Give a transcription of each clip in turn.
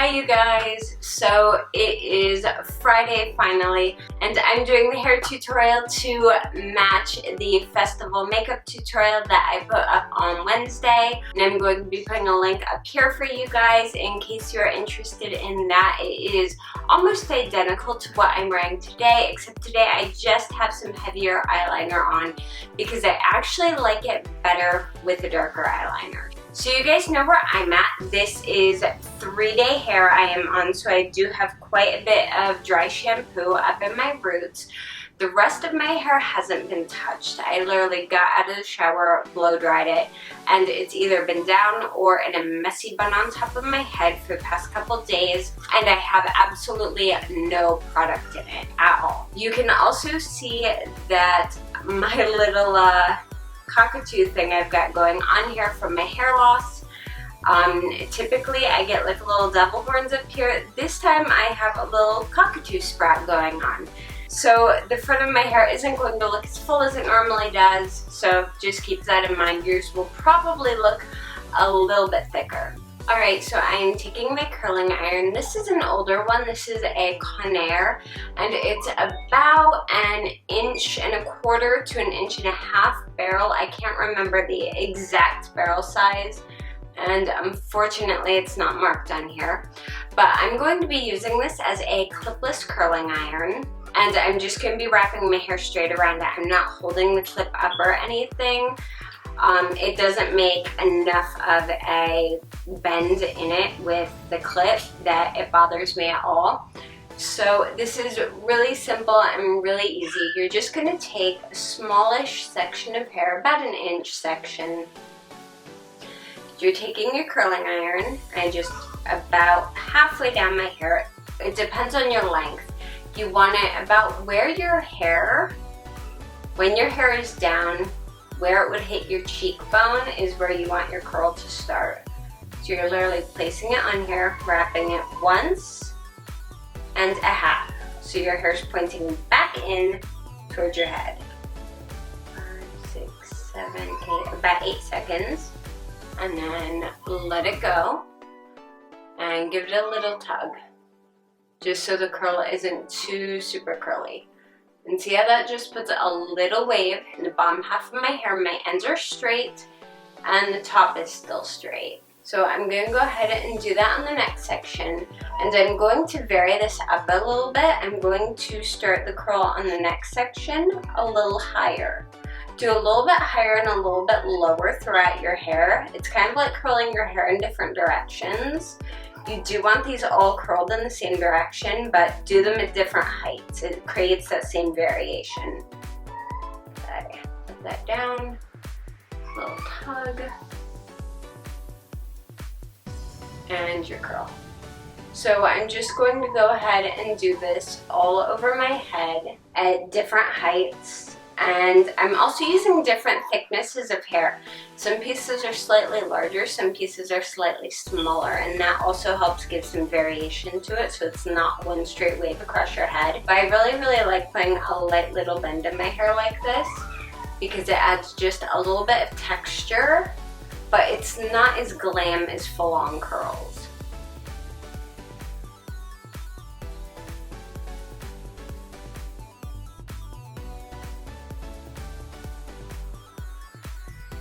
Hi you guys, so it is Friday finally and I'm doing the hair tutorial to match the festival makeup tutorial that I put up on Wednesday, and I'm going to be putting a link up here for you guys in case you're interested in that. It is almost identical to what I'm wearing today, except today I just have some heavier eyeliner on because I actually like it better with a darker eyeliner. So you guys know where I'm at. This is 3-day hair I am on, so I do have quite a bit of dry shampoo up in my roots. The rest of my hair hasn't been touched. I literally got out of the shower, blow dried it, and it's either been down or in a messy bun on top of my head for the past couple days, and I have absolutely no product in it at all. You can also see that my little cockatoo thing I've got going on here from my hair loss. Typically I get like little devil horns up here. This time I have a little cockatoo sprout going on. So the front of my hair isn't going to look as full as it normally does, so just keep that in mind. Yours will probably look a little bit thicker. Alright, so I am taking my curling iron. This is an older one. This is a Conair, and it's about 1.25 inches to 1.5 inches barrel. I can't remember the exact barrel size, and unfortunately it's not marked on here. But I'm going to be using this as a clipless curling iron, and I'm just going to be wrapping my hair straight around it. I'm not holding the clip up or anything. It doesn't make enough of a bend in it with the clip that it bothers me at all. So this is really simple and really easy. You're just going to take a smallish section of hair, about 1 inch section. You're taking your curling iron and just about halfway down my hair. It depends on your length. You want it about where your hair, when your hair is down, where it would hit your cheekbone is where you want your curl to start. So you're literally placing it on here, wrapping it once and a half. So your hair's pointing back in towards your head. 5, 6, 7, 8, about 8 seconds. And then let it go and give it a little tug, just so the curl isn't too super curly. And see how that just puts a little wave in the bottom half of my hair. My ends are straight and the top is still straight. So I'm going to go ahead and do that on the next section. And I'm going to vary this up a little bit. I'm going to start the curl on the next section a little higher. Do a little bit higher and a little bit lower throughout your hair. It's kind of like curling your hair in different directions. You do want these all curled in the same direction, but do them at different heights. It creates that same variation. Okay, put that down, little tug, and your curl. So I'm just going to go ahead and do this all over my head at different heights. And I'm also using different thicknesses of hair. Some pieces are slightly larger, some pieces are slightly smaller, and that also helps give some variation to it so it's not one straight wave across your head. But I really like putting a light little bend in my hair like this because it adds just a little bit of texture, but it's not as glam as full-on curls.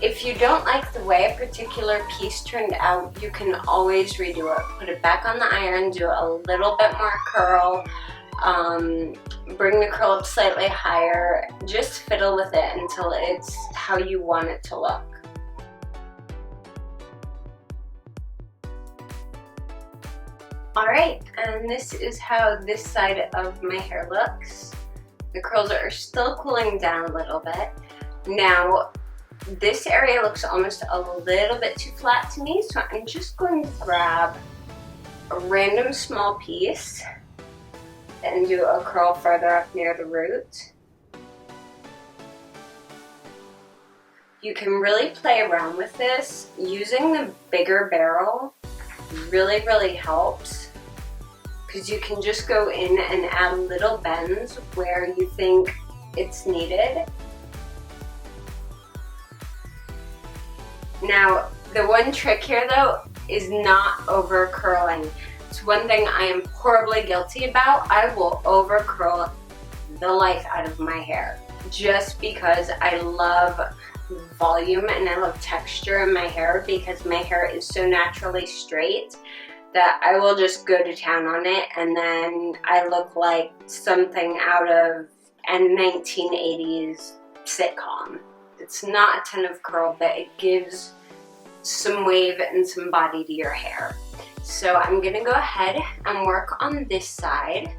If you don't like the way a particular piece turned out, you can always redo it. Put it back on the iron, do a little bit more curl, bring the curl up slightly higher, just fiddle with it until it's how you want it to look. Alright, and this is how this side of my hair looks. The curls are still cooling down a little bit. Now, this area looks almost a little bit too flat to me, so I'm just going to grab a random small piece and do a curl further up near the root. You can really play around with this. Using the bigger barrel really helps because you can just go in and add little bends where you think it's needed. Now, the one trick here though is not over curling. It's one thing I am horribly guilty about. I will over curl the life out of my hair just because I love volume and I love texture in my hair, because my hair is so naturally straight that I will just go to town on it, and then I look like something out of a 1980s sitcom. It's not a ton of curl, but it gives some wave and some body to your hair. So I'm gonna go ahead and work on this side.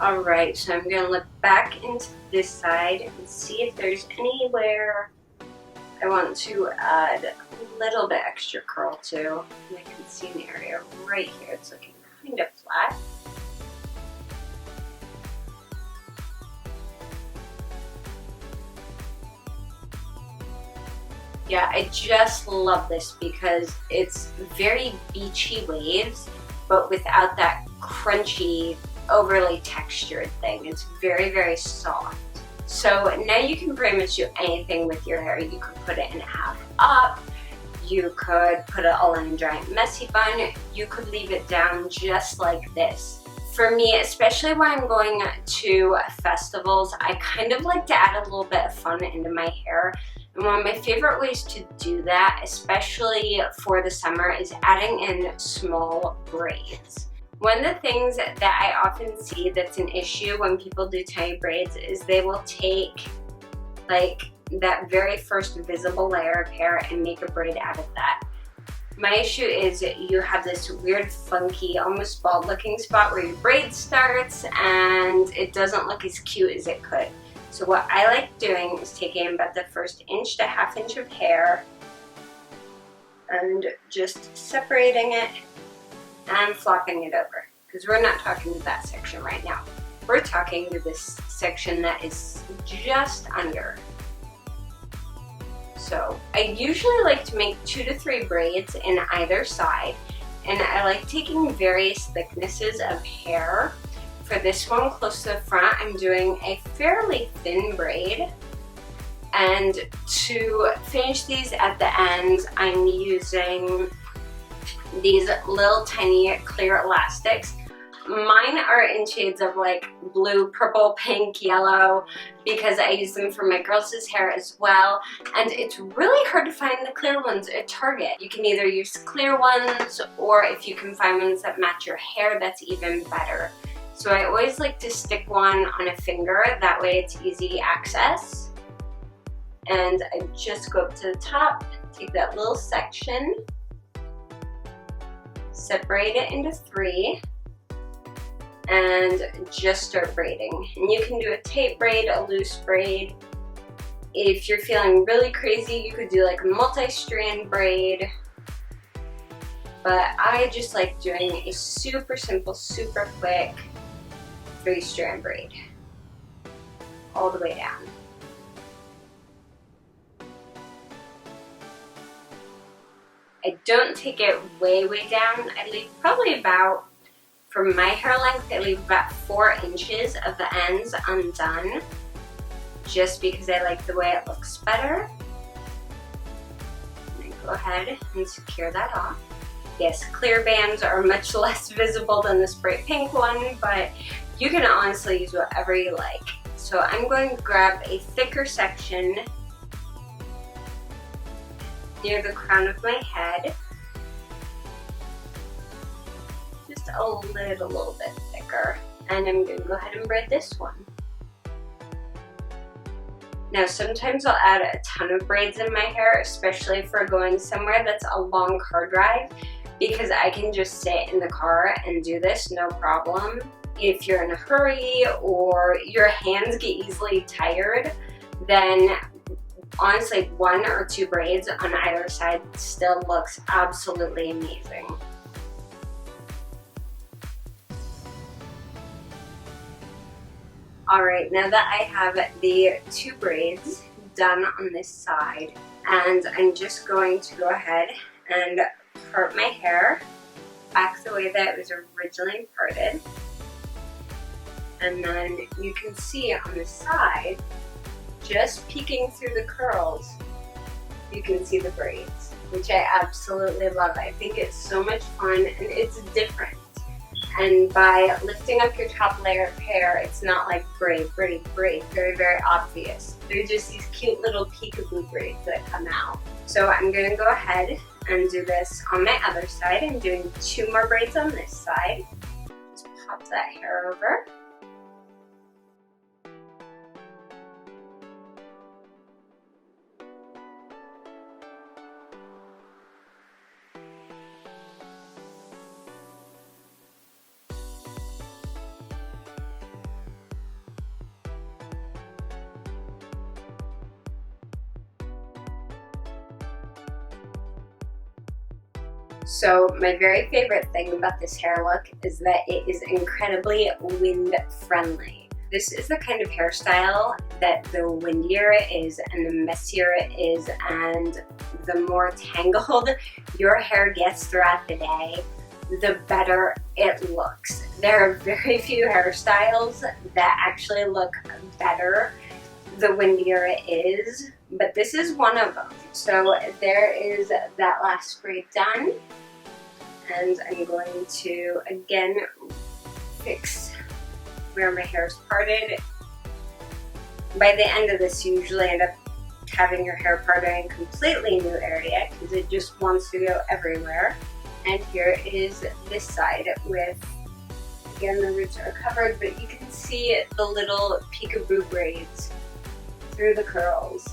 Alright, so I'm going to look back into this side and see if there's anywhere I want to add a little bit extra curl to. And I can see an area right here. It's looking kind of flat. Yeah, I just love this because it's very beachy waves, but without that crunchy, overly textured thing. It's very, very soft. So now you can pretty much do anything with your hair. You could put it in half up. You could put it all in a giant messy bun. You could leave it down just like this. For me, especially when I'm going to festivals, I kind of like to add a little bit of fun into my hair. And one of my favorite ways to do that, especially for the summer, is adding in small braids. One of the things that I often see that's an issue when people do tiny braids is they will take like that very first visible layer of hair and make a braid out of that. My issue is you have this weird, funky, almost bald looking spot where your braid starts and it doesn't look as cute as it could. So what I like doing is taking about the first inch to half inch of hair and just separating it and flopping it over, because we're not talking to that section right now. We're talking to this section that is just under. So I usually like to make 2 to 3 braids in either side, and I like taking various thicknesses of hair. For this one close to the front, I'm doing a fairly thin braid, and to finish these at the ends, I'm using these little tiny clear elastics. Mine are in shades of like blue, purple, pink, yellow, because I use them for my girls' hair as well. And it's really hard to find the clear ones at Target. You can either use clear ones, or if you can find ones that match your hair, that's even better. So I always like to stick one on a finger, that way it's easy access. And I just go up to the top, take that little section, separate it into 3, and just start braiding. And you can do a tape braid, a loose braid. If you're feeling really crazy, you could do like a multi-strand braid. But I just like doing a super simple, super quick 3-strand braid all the way down. I don't take it way, way down. I leave probably about, for my hair length, I leave about 4 inches of the ends undone, just because I like the way it looks better. And I go ahead and secure that off. Yes, clear bands are much less visible than this bright pink one, but you can honestly use whatever you like. So I'm going to grab a thicker section near the crown of my head, just a little bit thicker, and I'm going to go ahead and braid this one. Now sometimes I'll add a ton of braids in my hair, especially if we're going somewhere that's a long car drive, because I can just sit in the car and do this no problem. If you're in a hurry or your hands get easily tired, then honestly 1 or 2 braids on either side still looks absolutely amazing. Alright, now that I have the 2 braids done on this side, and I'm just going to go ahead and part my hair back the way that it was originally parted. And then you can see on the side, just peeking through the curls, you can see the braids, which I absolutely love. I think it's so much fun and it's different. And by lifting up your top layer of hair, it's not like braid, braid, braid, very, very obvious. They're just these cute little peekaboo braids that come out. So I'm gonna go ahead and do this on my other side. I'm doing 2 more braids on this side. Just pop that hair over. So my very favorite thing about this hair look is that it is incredibly wind friendly. This is the kind of hairstyle that the windier it is and the messier it is and the more tangled your hair gets throughout the day, the better it looks. There are very few hairstyles that actually look better the windier it is, but this is one of them. So there is that last braid done, and I'm going to again fix where my hair is parted. By the end of this, you usually end up having your hair parted in a completely new area because it just wants to go everywhere. And here is this side with, again, the roots are covered, but you can see the little peekaboo braids through the curls.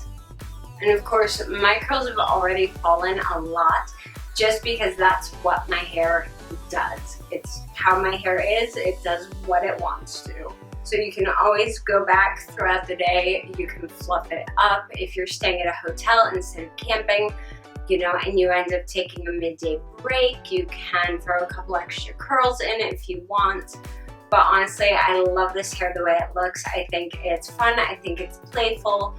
And of course, my curls have already fallen a lot just because that's what my hair does. It's how my hair is, it does what it wants to. So you can always go back throughout the day, you can fluff it up. If you're staying at a hotel instead of camping, you know, and you end up taking a midday break, you can throw a couple extra curls in if you want. But honestly, I love this hair the way it looks. I think it's fun, I think it's playful.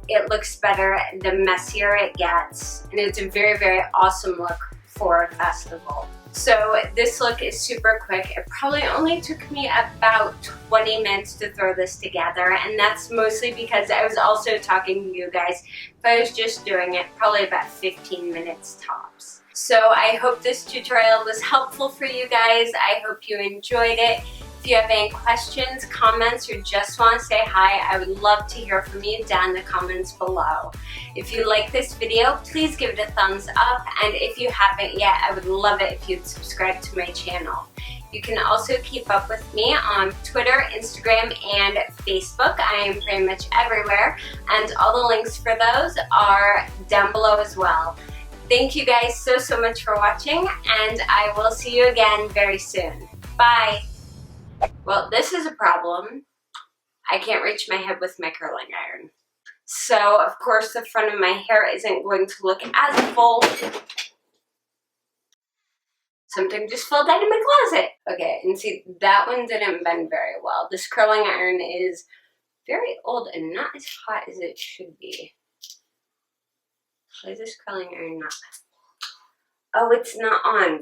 It looks better the messier it gets, and it's a very, very awesome look for a festival. So this look is super quick. It probably only took me about 20 minutes to throw this together, and that's mostly because I was also talking to you guys. If I was just doing it, probably about 15 minutes tops. So I hope this tutorial was helpful for you guys. I hope you enjoyed it. If you have any questions, comments, or just want to say hi, I would love to hear from you down in the comments below. If you like this video, please give it a thumbs up, and if you haven't yet, I would love it if you'd subscribe to my channel. You can also keep up with me on Twitter, Instagram, and Facebook. I am pretty much everywhere, and all the links for those are down below as well. Thank you guys so much for watching, and I will see you again very soon. Bye! Well, this is a problem. I can't reach my head with my curling iron. So, of course, the front of my hair isn't going to look as full. Something just fell down in my closet. Okay, and see, that one didn't bend very well. This curling iron is very old and not as hot as it should be. Why is this curling iron not? Oh, it's not on.